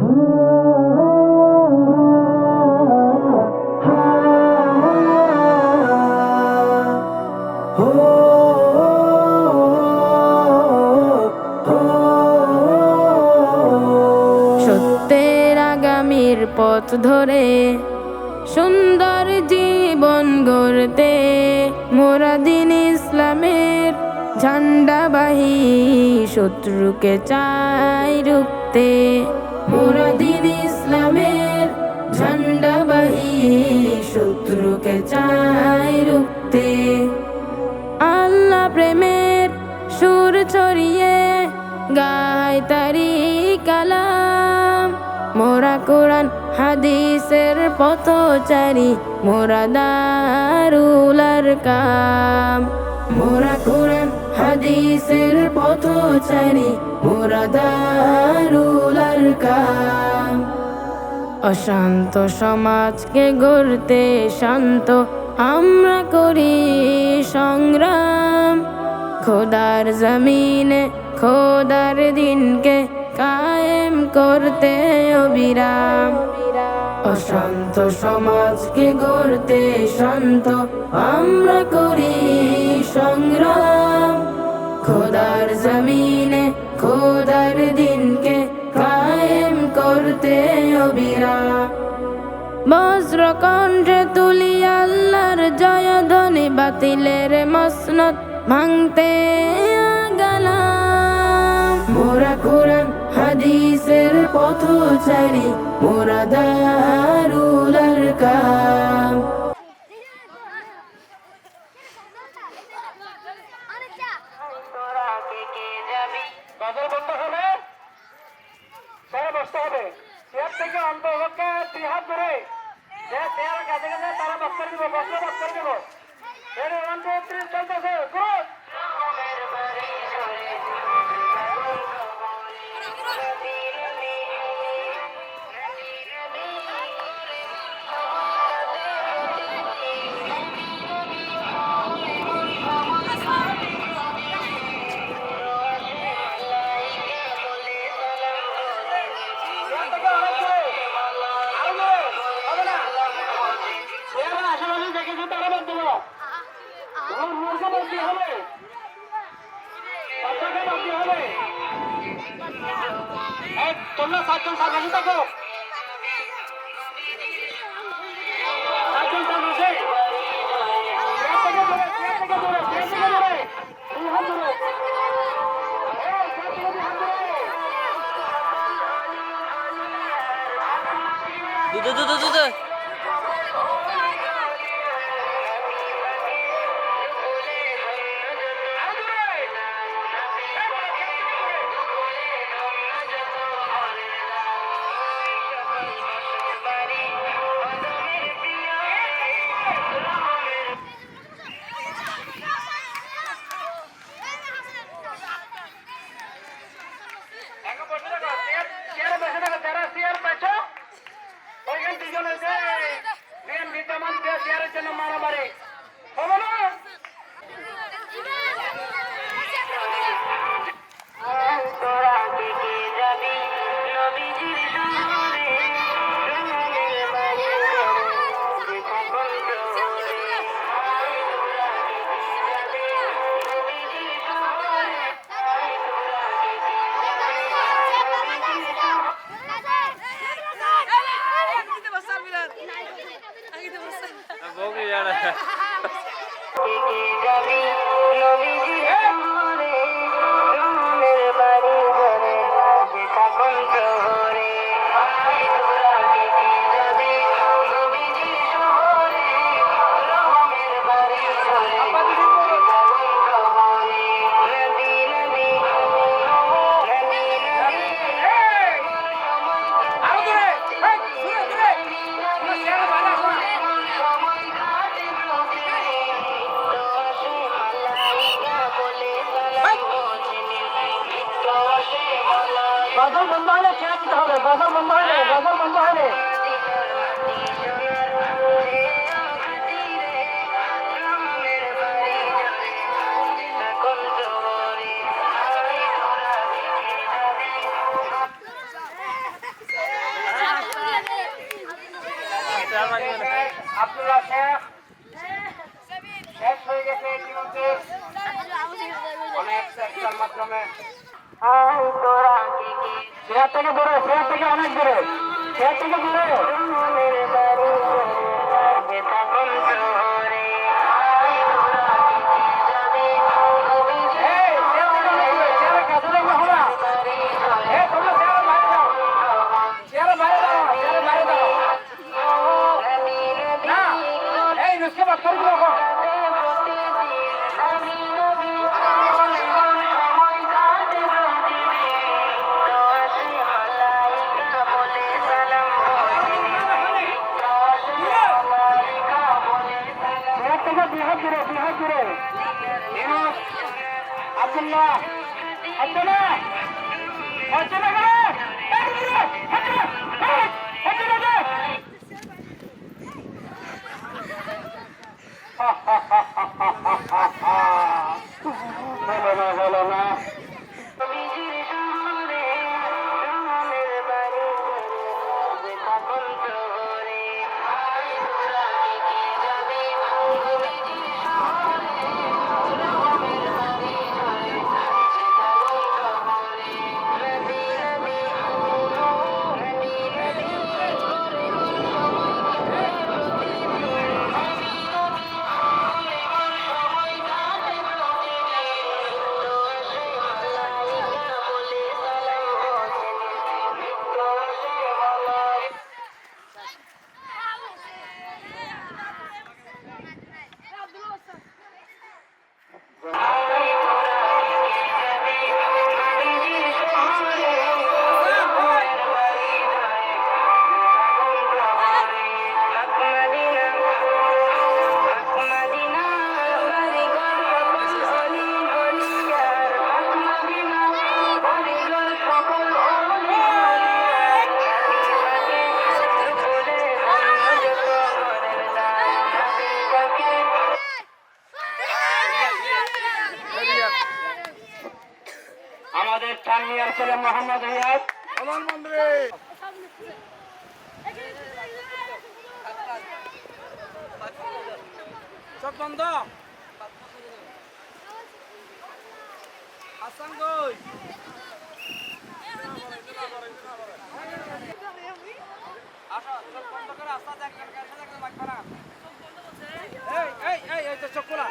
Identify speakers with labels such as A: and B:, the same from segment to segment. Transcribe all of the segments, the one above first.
A: সত্যের আগামীর পথ ধরে সুন্দর জীবন গড়তে মোরা দ্বীন ইসলামের ঝান্ডাবাহী শত্রুকে চাই রুখতে। মোরা দ্বীন ইসলামের ঝান্ডাবাহী শত্রুকে চাই রুখতে। আল্লাহ প্রেমের সুর ছড়িয়ে গায় তারি কালাম, মোরা কোরআন হাদিসের পথচারী, মোরা দারুল আরকাম। মোরা কোরআন হাদিসের পথচারী, মোরা দারুল আরকাম। অশান্ত সমাজকে গড়তে শান্ত আমরা করি সংগ্রাম। খোদার জমিনে খোদার দিনকে কায়েম করতে অবিরাম। অশান্ত সমাজকে গড়তে শান্ত আমরা করি সংগ্রাম। খোদার জমিনে খোদার দিনকে কায়েম করতে অবিরাম। বজ্র কণ্ঠে তুলি আল্লাহর জয়ধ্বনি, বাতিলের মসনদ ভাঙতে গেলাম। মোরা কোরআন হাদিসের পথচারী, মোরা দারুল আরকাম।
B: বাজার বন্ধ হলে সরে বসতে হবে। চেয়ার থেকে অন্তপক্ষে 2 হাত ধরে যে চেয়ারের কাছে গেছে তারা বস করে দিব, বসলে বস করে দিব। 1 2 3 চলতেছে। গুড। তোমরা 7 জন সামনে থাকো। 7 জন সামনে আছে। মারামারি হবে না। বাজার বন্ধ হলে ছেড়ে দিতে হবে। বাজার বন্ধ হলে আব্দুল্লাহ শেখ শেষ হয়ে গেছে ইতিমধ্যে অনেক চেষ্টার মাধ্যমে। চেয়ার থেকে দূরে, চেয়ার থেকে অনেক দূরে, চেয়ার থেকে দূরে। আব্দুল্লাহ আব্দুল্লাহ আব্দুল্লাহ বলো না আমাদের চান্দিয়ার ছেলে মোহাম্মদ রিয়াদ প্রধানমন্ত্রী চোখ বন্ধ হাসান কই আসো চোখ বন্ধ করে আস্তে আস্তে লাগবে না এই তো চোখ খোলা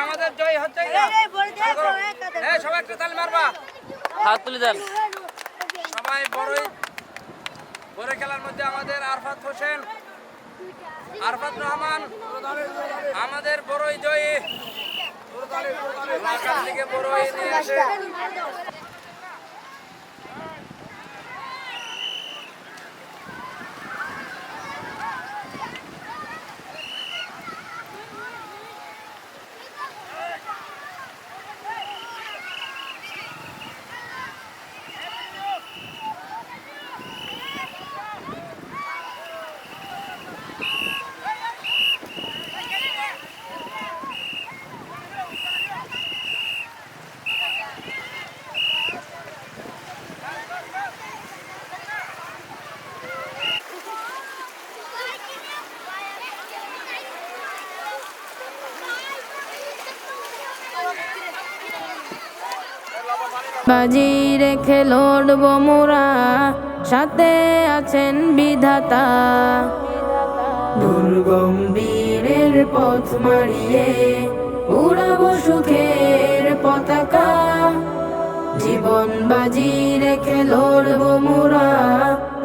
B: আমাদের জয় হচ্ছে সবাই একটা তালি মারবা হাত তুলে দেন সবাই বড় খেলার মধ্যে আমাদের আরফাত হোসেন আরফাত রহমান আমাদের বড়ই জয়ী থেকে বড়ই নিয়ে আসে
A: বাজি রেখে লড়ব মোরা, সাথে আছেন বিধাতা। দুর্গম বীরের পথ মারিয়ে উড়াবো সুখের পতাকা। জীবন বাজি রেখে লড়বো মোরা,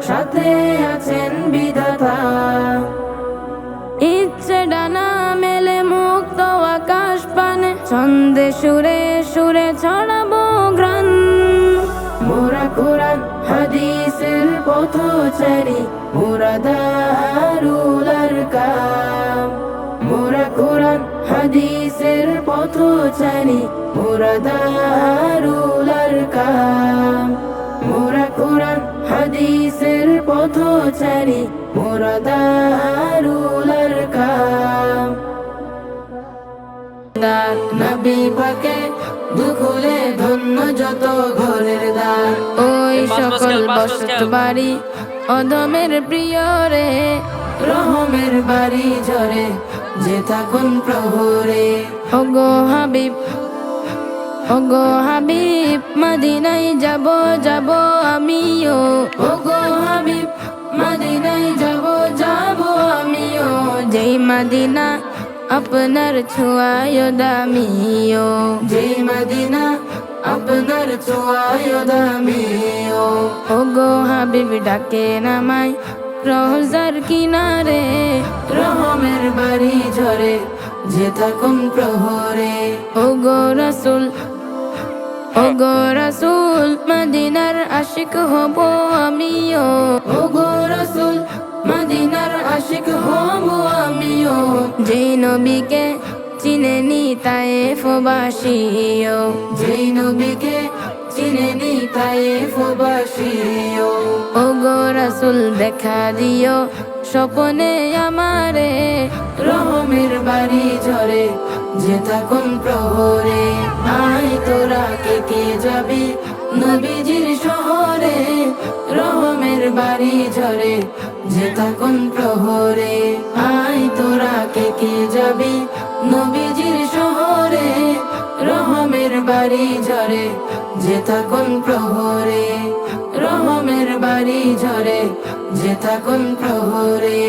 A: সাথে আছেন বিধাতা। ইচ্ছে ডানা মেলে মুক্ত আকাশ পানে, ছন্দে সুরে সুরে ছড়াবো ঘ্রাণ। মোরা কোরআন হাদিসের পথচারী, মোরা দারুল আরকাম। মোরা কোরআন হাদিসের পথচারী, মোরা দারুল আরকাম। মোরা কোরআন হাদিসের পথচারী, মোরা দারুল আরকাম। দ্বার নবী পাকে দুখুলে ধন্য যত ঘরের দ্বার, ওই সকল বসত বাড়ি অদমের প্রিয় রে। রহমের বাড়ি ঝরে যে থাকুন প্রহরে, ওগো হাবিব ওগো হাবিব মদিনায় যাব যাব আমিও। ওগো হাবিব মদিনায় যাব যাব আমিও, যেই মদিনা আপনার ছোঁয়ায় দামিও। যেই মদিনা আপনার ছোঁয়ায় দামিও। ওগো হাবিব ডাকে নামায় রোজার কিনারে, রহমের বাড়ি ঝরে যে থাকুন প্রহরে। ওগো রাসূল ওগো রাসূল মদিনার আশিক হব আমিও। ওগো রাসূল মদিনার আশিক হব আমিও, যেই নবীকে চিনেনি তায়েফবাসীও। যেই নবীকে চিনেনি তায়েফবাসীও। ওগো রাসূল দেখা দিও স্বপনে আমারে, রহমের বাড়ি ঝরে যে থাকুন প্রহরে। আয় তোরা কে যাবি নবীজির শহরে, রহমের বাড়ি ঝরে যে থাকুন প্রহরে। আয় তোরা কে যাবি নবীজির শহরে, রহমের বাড়ি ঝরে যে থাকুন প্রহরে। রহমের বাড়ি ঝরে যে থাকুন প্রহরে।